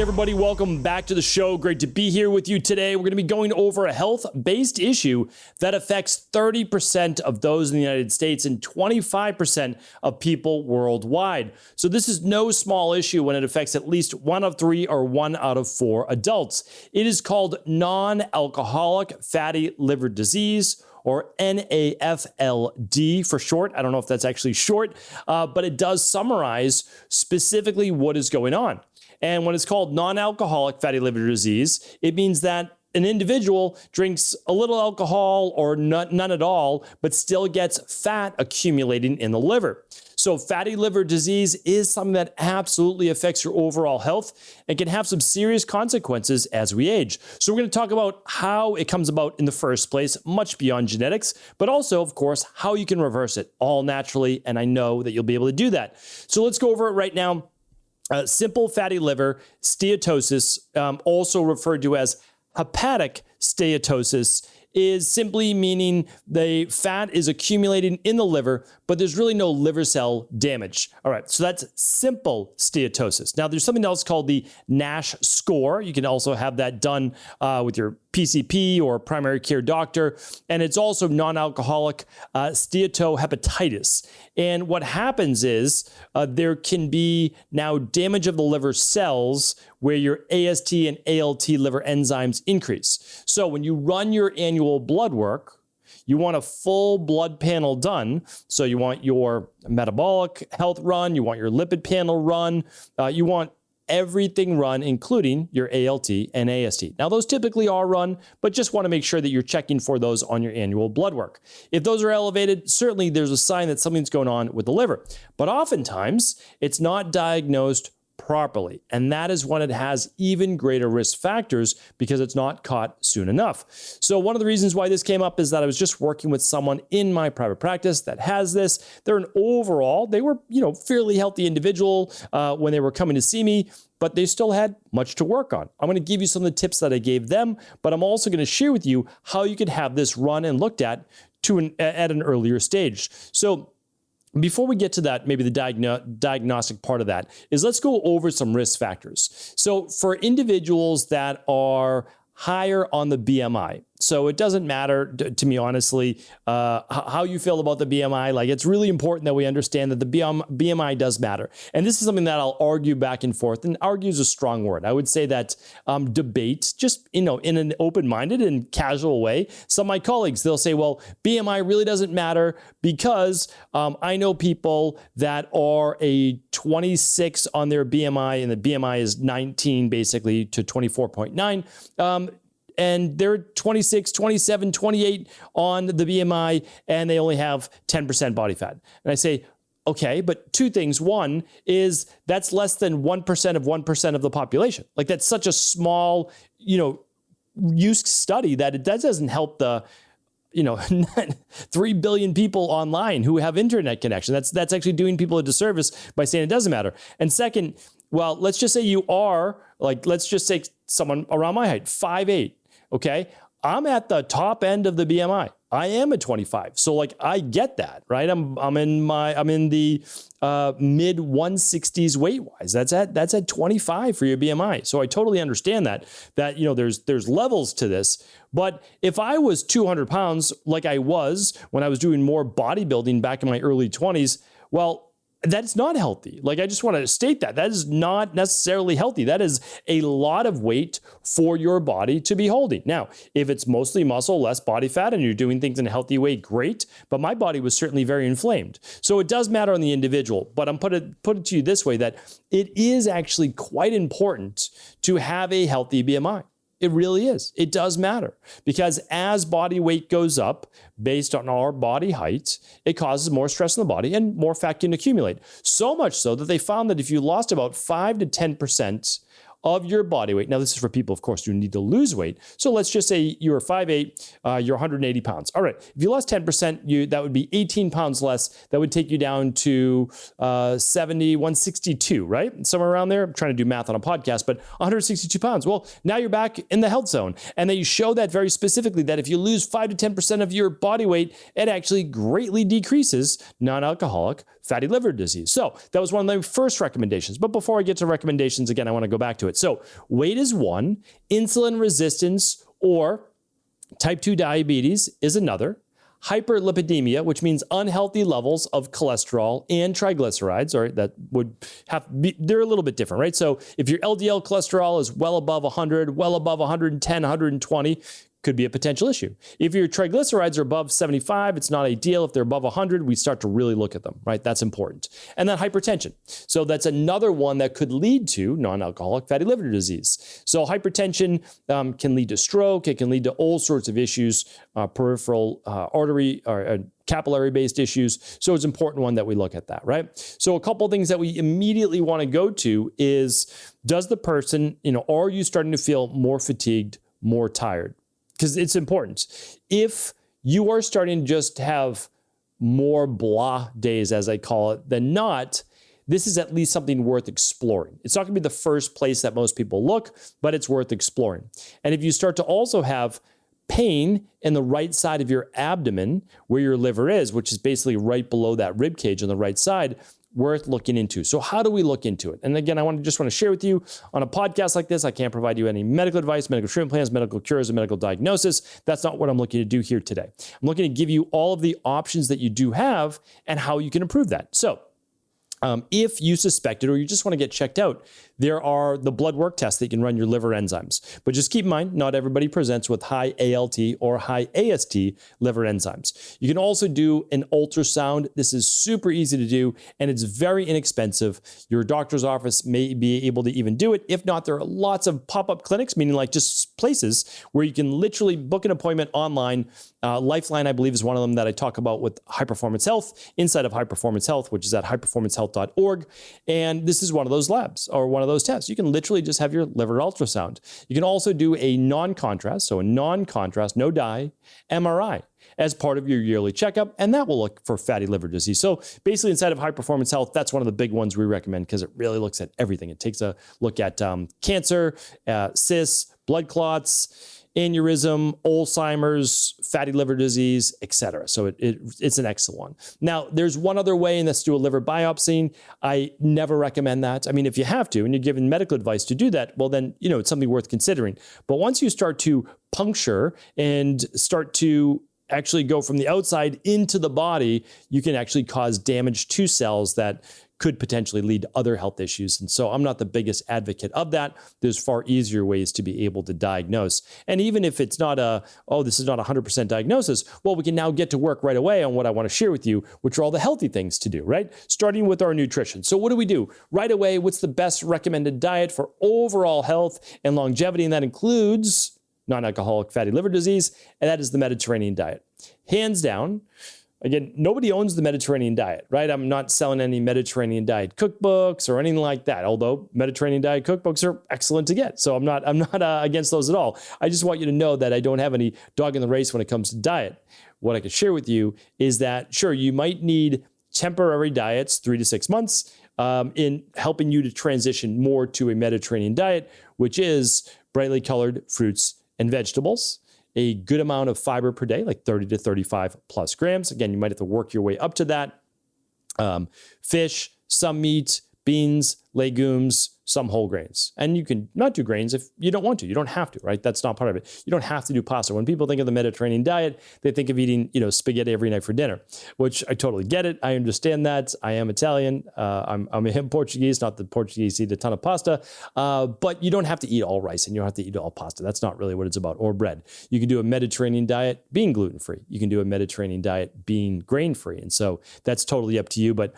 everybody, welcome back to the show. Great to be here with you today. We're going to be going over a health-based issue that affects 30% of those in the United States and 25% of people worldwide. So this is no small issue when it affects at least 1 of 3 or 1 out of 4 adults. It is called non-alcoholic fatty liver disease, or NAFLD for short. I don't know if that's actually short, but it does summarize specifically what is going on. And when it's called non-alcoholic fatty liver disease, it means that an individual drinks a little alcohol or none at all, but still gets fat accumulating in the liver. So fatty liver disease is something that absolutely affects your overall health and can have some serious consequences as we age. So we're going to talk about how it comes about in the first place, much beyond genetics, but also, of course, how you can reverse it all naturally. And I know that you'll be able to do that. So let's go over it right now. Simple fatty liver steatosis, also referred to as hepatic steatosis, is simply meaning the fat is accumulating in the liver, but there's really no liver cell damage. All right, so that's simple steatosis. Now, there's something else called the NASH score. You can also have that done with your PCP or primary care doctor, and it's also non-alcoholic steatohepatitis. And what happens is there can be now damage of the liver cells where your AST and ALT liver enzymes increase. So when you run your annual blood work, you want a full blood panel done. So you want your metabolic health run, you want your lipid panel run, you want everything run, including your ALT and AST. Now, those typically are run, but just want to make sure that you're checking for those on your annual blood work. If those are elevated, certainly there's a sign that something's going on with the liver. But oftentimes, it's not diagnosed properly. And that is when it has even greater risk factors because it's not caught soon enough. So one of the reasons why this came up is that I was just working with someone in my private practice that has this. They were, fairly healthy individual when they were coming to see me, but they still had much to work on. I'm going to give you some of the tips that I gave them, but I'm also going to share with you how you could have this run and looked at at an earlier stage. So before we get to that, maybe the diagnostic part of that is let's go over some risk factors. So for individuals that are higher on the BMI, so it doesn't matter to me, honestly, how you feel about the BMI. Like, it's really important that we understand that the BMI does matter. And this is something that I'll argue back and forth, and argue is a strong word. I would say that debate, just, in an open-minded and casual way. Some of my colleagues, they'll say, well, BMI really doesn't matter because I know people that are a 26 on their BMI, and the BMI is 19 basically to 24.9. And they're 26, 27, 28 on the BMI, and they only have 10% body fat. And I say, okay, but two things. One is that's less than 1% of 1% of the population. Like, that's such a small, use study that doesn't help the 3 billion people online who have internet connection. That's actually doing people a disservice by saying it doesn't matter. And second, well, let's just say you are, let's just say someone around my height, 5'8". Okay, I'm at the top end of the BMI. I am at 25, so I get that, right? I'm in the mid 160s weight wise. That's at 25 for your BMI. So I totally understand that there's levels to this. But if I was 200 pounds like I was when I was doing more bodybuilding back in my early 20s, well, that's not healthy. I just want to state that is not necessarily healthy. That is a lot of weight for your body to be holding. Now, if it's mostly muscle, less body fat, and you're doing things in a healthy way, great. But my body was certainly very inflamed. So it does matter on the individual. But I'm put it to you this way, that it is actually quite important to have a healthy BMI. It really is. It does matter because as body weight goes up based on our body height, it causes more stress in the body and more fat can accumulate. So much so that they found that if you lost about 5 to 10% of your body weight. Now, this is for people, of course, who need to lose weight. So let's just say you're 5'8", you're 180 pounds. All right, if you lost 10%, that would be 18 pounds less. That would take you down to 162, right? Somewhere around there. I'm trying to do math on a podcast, but 162 pounds. Well, now you're back in the health zone. And then you show that very specifically that if you lose 5 to 10% of your body weight, it actually greatly decreases non-alcoholic fatty liver disease. So that was one of my first recommendations. But before I get to recommendations, again, I want to go back to it. it. So weight is one, insulin resistance or type 2 diabetes is another. Hyperlipidemia, which means unhealthy levels of cholesterol and triglycerides, or that would have they're a little bit different, right? So if your LDL cholesterol is well above 100, well above 110, 120, could be a potential issue. If your triglycerides are above 75, it's not ideal. If they're above 100, we start to really look at them, right? That's important. And then hypertension. So that's another one that could lead to non-alcoholic fatty liver disease. So hypertension can lead to stroke. It can lead to all sorts of issues, peripheral artery or capillary-based issues. So it's an important one that we look at that, right? So a couple of things that we immediately want to go to is, does the person, are you starting to feel more fatigued, more tired? Because it's important. If you are starting to just have more blah days, as I call it, than not, this is at least something worth exploring. It's not going to be the first place that most people look, but it's worth exploring. And if you start to also have pain in the right side of your abdomen, where your liver is, which is basically right below that rib cage on the right side, worth looking into. So how do we look into it? And again, I just want to share with you on a podcast like this, I can't provide you any medical advice, medical treatment plans, medical cures, or medical diagnosis. That's not what I'm looking to do here today. I'm looking to give you all of the options that you do have and how you can improve that. So if you suspect it or you just want to get checked out, there are the blood work tests that you can run your liver enzymes. But just keep in mind, not everybody presents with high ALT or high AST liver enzymes. You can also do an ultrasound. This is super easy to do, and it's very inexpensive. Your doctor's office may be able to even do it. If not, there are lots of pop-up clinics, meaning like just places where you can literally book an appointment online. Lifeline, I believe, is one of them that I talk about with High Performance Health, inside of High Performance Health, which is at highperformancehealth.org. And this is one of those labs or one of those tests. You can literally just have your liver ultrasound. You can also do a non-contrast, so a non-contrast, no dye, MRI as part of your yearly checkup, and that will look for fatty liver disease. So basically inside of High Performance Health, that's one of the big ones we recommend because it really looks at everything. It takes a look at cancer, cysts, blood clots, aneurysm, Alzheimer's, fatty liver disease, etc. So it's an excellent one. Now, there's one other way, and that's to do a liver biopsy. I never recommend that. I mean, if you have to, and you're given medical advice to do that, well, then, it's something worth considering. But once you start to puncture and start to actually go from the outside into the body, you can actually cause damage to cells that could potentially lead to other health issues. And so I'm not the biggest advocate of that. There's far easier ways to be able to diagnose. And even if it's not this is not 100% diagnosis, well, we can now get to work right away on what I want to share with you, which are all the healthy things to do, right? Starting with our nutrition. So what do we do? Right away, what's the best recommended diet for overall health and longevity? And that includes non-alcoholic fatty liver disease, and that is the Mediterranean diet. Hands down. Again, nobody owns the Mediterranean diet, right? I'm not selling any Mediterranean diet cookbooks or anything like that, although Mediterranean diet cookbooks are excellent to get. So I'm not against those at all. I just want you to know that I don't have any dog in the race when it comes to diet. What I can share with you is that, sure, you might need temporary diets, 3 to 6 months, in helping you to transition more to a Mediterranean diet, which is brightly colored fruits and vegetables, a good amount of fiber per day, like 30 to 35 plus grams. Again, you might have to work your way up to that. Fish, some meat, beans, legumes, some whole grains. And you can not do grains if you don't want to. You don't have to, right? That's not part of it. You don't have to do pasta. When people think of the Mediterranean diet, they think of eating, spaghetti every night for dinner, which I totally get it. I understand that. I am Italian. I'm a Portuguese, not the Portuguese eat a ton of pasta. But you don't have to eat all rice and you don't have to eat all pasta. That's not really what it's about, or bread. You can do a Mediterranean diet being gluten-free. You can do a Mediterranean diet being grain-free. And so that's totally up to you. But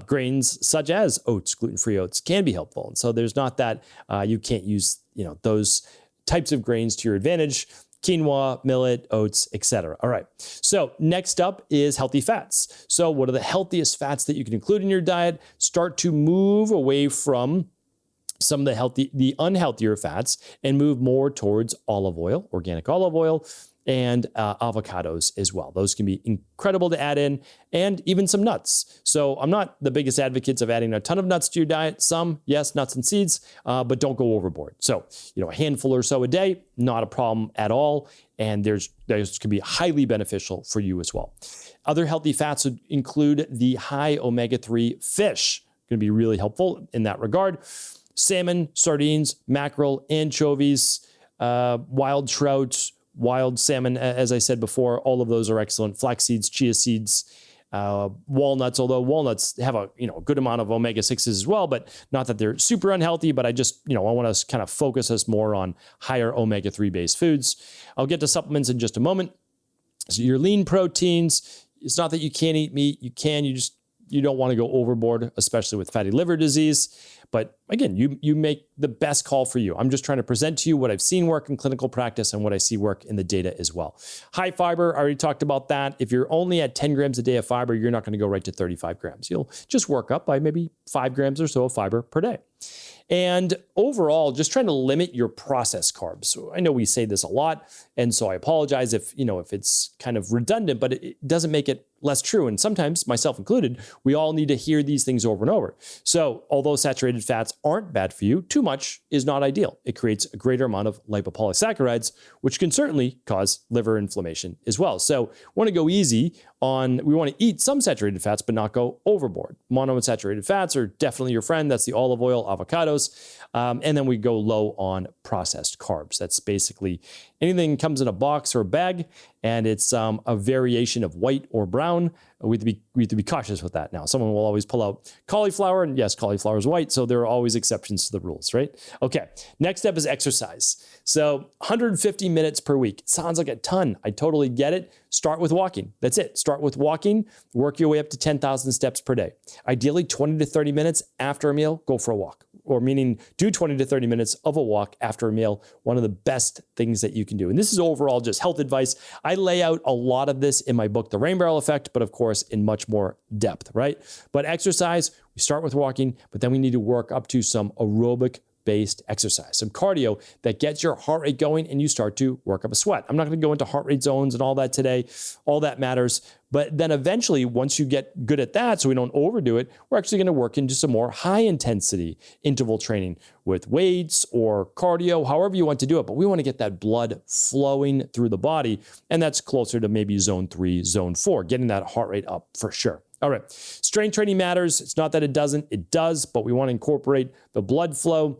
grains such as oats, gluten-free oats, can be helpful. And so there's not that you can't use those types of grains to your advantage: quinoa, millet, oats, etc. All right. So next up is healthy fats. So what are the healthiest fats that you can include in your diet? Start to move away from some of the unhealthier fats and move more towards olive oil, organic olive oil, and avocados as well. Those can be incredible to add in, and even some nuts. So I'm not the biggest advocate of adding a ton of nuts to your diet. Some, yes, nuts and seeds, but don't go overboard. So, a handful or so a day, not a problem at all. And those can be highly beneficial for you as well. Other healthy fats would include the high omega-3 fish. Going to be really helpful in that regard. salmon, sardines, mackerel, anchovies, wild trout, wild salmon, as I said before, all of those are excellent. Flax seeds, chia seeds, walnuts, although walnuts have a good amount of omega-6s as well, but not that they're super unhealthy, but I just, I want to kind of focus us more on higher omega-3 based foods. I'll get to supplements in just a moment. So your lean proteins, it's not that you can't eat meat, you can, you don't want to go overboard, especially with fatty liver disease. But again, you make the best call for you. I'm just trying to present to you what I've seen work in clinical practice and what I see work in the data as well. High fiber, I already talked about that. If you're only at 10 grams a day of fiber, you're not going to go right to 35 grams. You'll just work up by maybe 5 grams or so of fiber per day. And overall, just trying to limit your processed carbs. So I know we say this a lot, and so I apologize if it's kind of redundant, but it doesn't make it less true. And sometimes, myself included, we all need to hear these things over and over. So although saturated fats aren't bad for you, too much is not ideal. It creates a greater amount of lipopolysaccharides, which can certainly cause liver inflammation as well. So we want to go easy on, we want to eat some saturated fats, but not go overboard. Monounsaturated fats are definitely your friend. That's the olive oil, avocados. And then we go low on processed carbs. That's basically anything that comes in a box or a bag, and it's a variation of white or brown. We have to be cautious with that. Now, someone will always pull out cauliflower, and yes, cauliflower is white, so there are always exceptions to the rules, right? Okay, next step is exercise. So 150 minutes per week. It sounds like a ton. I totally get it. Start with walking. That's it. Start with walking. Work your way up to 10,000 steps per day. Ideally, 20 to 30 minutes after a meal, go for a walk. Or meaning do 20 to 30 minutes of a walk after a meal. One of the best things that you can do. And this is overall just health advice. I lay out a lot of this in my book, The Rain Barrel Effect, but of course in much more depth, right? But exercise, we start with walking, but then we need to work up to some aerobic based exercise, some cardio that gets your heart rate going and you start to work up a sweat. I'm not going to go into heart rate zones and all that today. All that matters. But then eventually, once you get good at that, so we don't overdo it, we're actually going to work into some more high intensity interval training with weights or cardio, however you want to do it. But we want to get that blood flowing through the body. And that's closer to maybe zone 3, zone 4, getting that heart rate up for sure. All right. Strength training matters. It's not that it doesn't. It does, but we want to incorporate the blood flow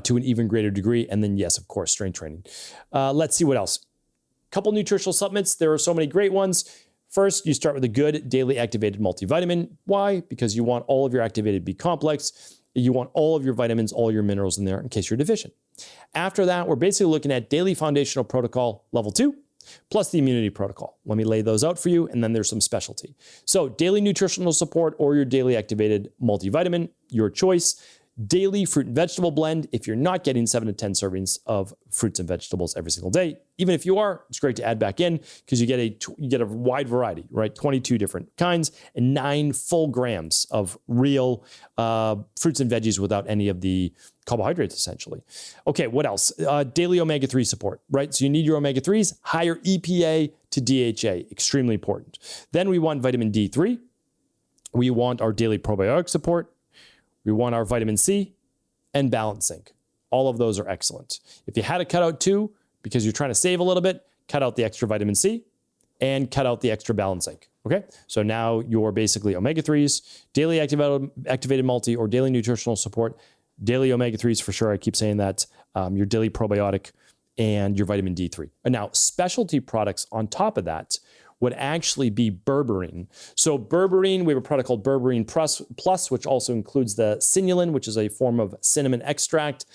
to an even greater degree. And then, yes, of course, strength training. Let's see what else. Couple nutritional supplements. There are so many great ones. First, you start with a good daily activated multivitamin. Why? Because you want all of your activated B complex. You want all of your vitamins, all your minerals in there in case you're deficient. After that, we're basically looking at daily foundational protocol level 2, plus the immunity protocol. Let me lay those out for you, and then there's some specialty. So daily nutritional support or your daily activated multivitamin, your choice. Daily fruit and vegetable blend. If you're not getting 7 to 10 servings of fruits and vegetables every single day, even if you are, it's great to add back in because you get a wide variety, right? 22 different kinds and 9 full grams of real fruits and veggies without any of the carbohydrates, essentially. Okay, what else? Daily omega-3 support, right? So you need your omega-3s, higher EPA to DHA, extremely important. Then we want vitamin D3. We want our daily probiotic support. We want our vitamin C and balance zinc. All of those are excellent. If you had to cut out 2 because you're trying to save a little bit, cut out the extra vitamin C and cut out the extra balance zinc. Okay, so now you're basically omega-3s, daily activated multi or daily nutritional support, daily omega-3s for sure. I keep saying that. Your daily probiotic and your vitamin D3. And now specialty products on top of that would actually be berberine. So berberine, we have a product called Berberine Plus, which also includes the sinulin, which is a form of cinnamon extract,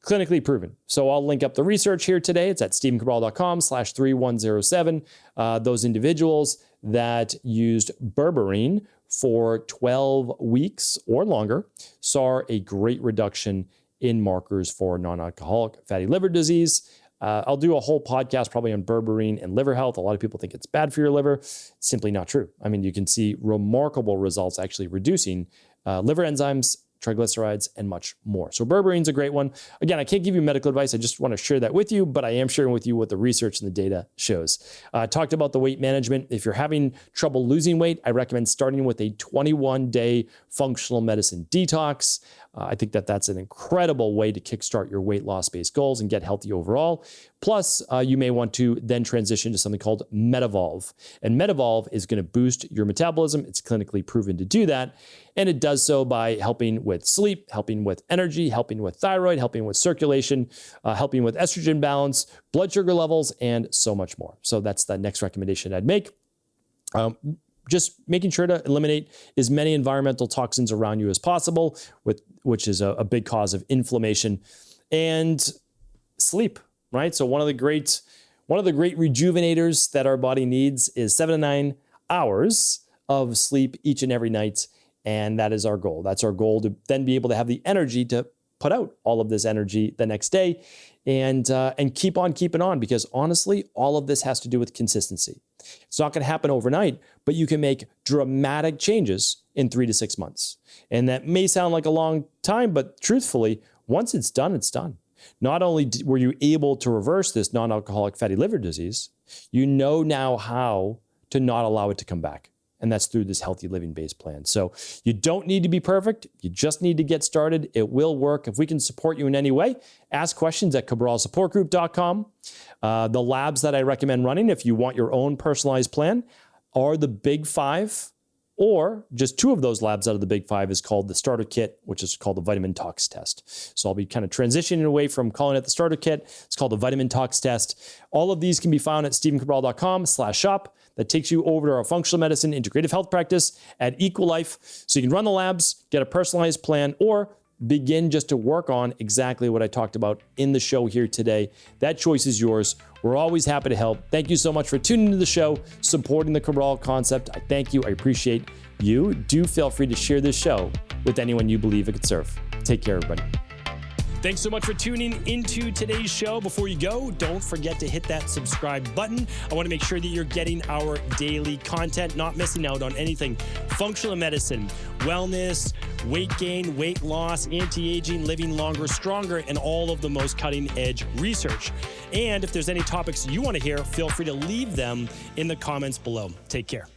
clinically proven. So I'll link up the research here today. It's at stephencabral.com/3107. Those individuals that used berberine for 12 weeks or longer saw a great reduction in markers for non-alcoholic fatty liver disease. I'll do a whole podcast probably on berberine and liver health. A lot of people think it's bad for your liver. It's simply not true. I mean, you can see remarkable results actually reducing liver enzymes, triglycerides, and much more. So berberine's a great one. Again, I can't give you medical advice. I just want to share that with you, but I am sharing with you what the research and the data shows. Talked about the weight management. If you're having trouble losing weight, I recommend starting with a 21-day functional medicine detox. I think that that's an incredible way to kickstart your weight loss-based goals and get healthy overall. Plus, you may want to then transition to something called Metavolve. And Metavolve is going to boost your metabolism. It's clinically proven to do that. And it does so by helping with sleep, helping with energy, helping with thyroid, helping with circulation, helping with estrogen balance, blood sugar levels, and so much more. So that's the next recommendation I'd make. Just making sure to eliminate as many environmental toxins around you as possible, which is a big cause of inflammation. And sleep, right? So one of the great rejuvenators that our body needs is 7 to 9 hours of sleep each and every night. And that is our goal. That's our goal, to then be able to have the energy to put out all of this energy the next day and keep on keeping on, because honestly, all of this has to do with consistency. It's not going to happen overnight, but you can make dramatic changes in 3 to 6 months. And that may sound like a long time, but truthfully, once it's done, it's done. Not only were you able to reverse this non-alcoholic fatty liver disease, you know now how to not allow it to come back. And that's through this healthy living based plan. So you don't need to be perfect. You just need to get started. It will work. If we can support you in any way, ask questions at cabralsupportgroup.com. The labs that I recommend running, if you want your own personalized plan, are the Big 5, or just 2 of those labs out of the Big 5 is called the starter kit, which is called the vitamin tox test. So I'll be kind of transitioning away from calling it the starter kit. It's called the vitamin tox test. All of these can be found at stephencabral.com/shop. That takes you over to our functional medicine integrative health practice at Equalife. So you can run the labs, get a personalized plan, or begin just to work on exactly what I talked about in the show here today. That choice is yours. We're always happy to help. Thank you so much for tuning into the show, supporting the Cabral Concept. I thank you. I appreciate you. Do feel free to share this show with anyone you believe it could serve. Take care, everybody. Thanks so much for tuning into today's show. Before you go, don't forget to hit that subscribe button. I want to make sure that you're getting our daily content, not missing out on anything. Functional medicine, wellness, weight gain, weight loss, anti-aging, living longer, stronger, and all of the most cutting-edge research. And if there's any topics you want to hear, feel free to leave them in the comments below. Take care.